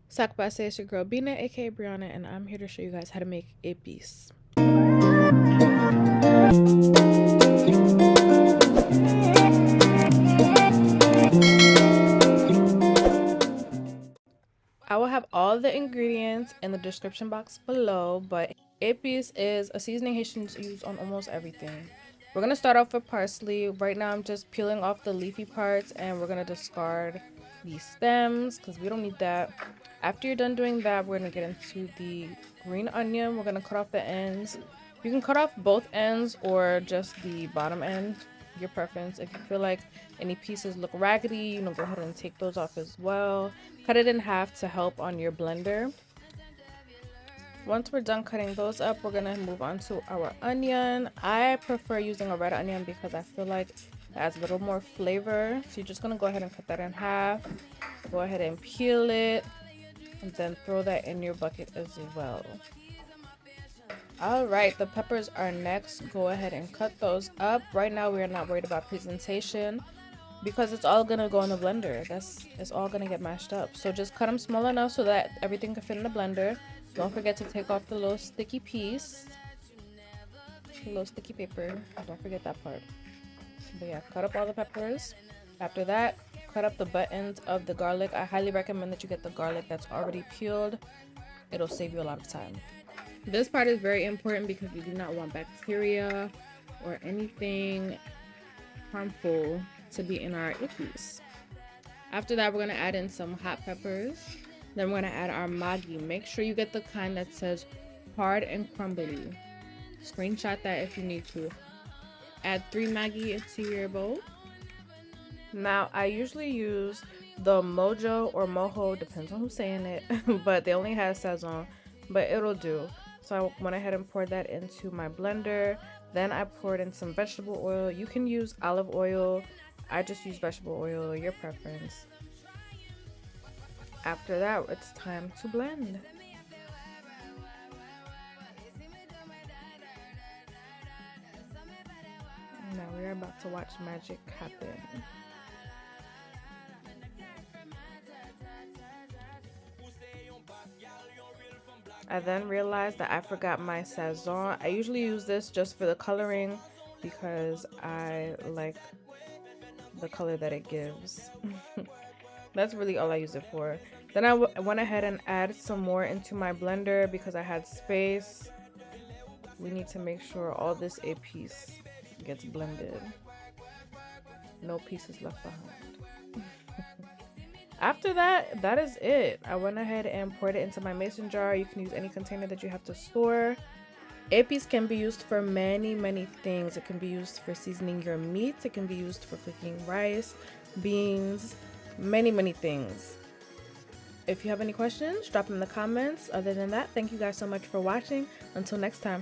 Sakbase, it's your girl Bina, aka Brianna, and I'm here to show you guys how to make Epis. I will have all the ingredients in the description box below, but Epis is a seasoning Haitians use on almost everything. We're going to start off with parsley. Right now I'm just peeling off the leafy parts and we're going to discard the stems because we don't need that. After you're done doing that, we're going to get into the green onion. We're going to cut off the ends. You can cut off both ends or just the bottom end, your preference. If you feel like any pieces look raggedy, you know, go ahead and take those off as well. Cut it in half to help on your blender. Once we're done cutting those up, we're gonna move on to our onion. I prefer using a red onion because I feel like it adds a little more flavor. So you're just gonna go ahead and cut that in half. Go ahead and peel it and then throw that in your bucket as well. All right, the peppers are next. Go ahead and cut those up. Right now we are not worried about presentation because it's all gonna go in the blender. It's all gonna get mashed up. So just cut them small enough so that everything can fit in the blender. Don't forget to take off the little sticky piece, the little sticky paper. Don't forget that part. But yeah, cut up all the peppers. After that, cut up the butt ends of the garlic. I highly recommend that you get the garlic that's already peeled. It'll save you a lot of time. This part is very important because we do not want bacteria or anything harmful to be in our Epis. After that, we're going to add in some hot peppers. Then we're going to add our Maggie. Make sure you get the kind that says hard and crumbly. Screenshot that if you need to. Add 3 Maggie into your bowl. Now, I usually use the Mojo or Mojo, depends on who's saying it, but they only have Sazón, but it'll do. So I went ahead and poured that into my blender. Then I poured in some vegetable oil. You can use olive oil. I just use vegetable oil, your preference. After that, it's time to blend. Now we're about to watch magic happen. I then realized that I forgot my Sazón. I usually use this just for the coloring because I like the color that it gives. That's really all I use it for. Then I went ahead and added some more into my blender because I had space. We need to make sure all this Epis gets blended. No pieces left behind. After that, that is it. I went ahead and poured it into my mason jar. You can use any container that you have to store. Epis can be used for many things. It can be used for seasoning your meat. It can be used for cooking rice, beans, many things. If you have any questions, drop them in the comments. Other than that, thank you guys so much for watching. Until next time.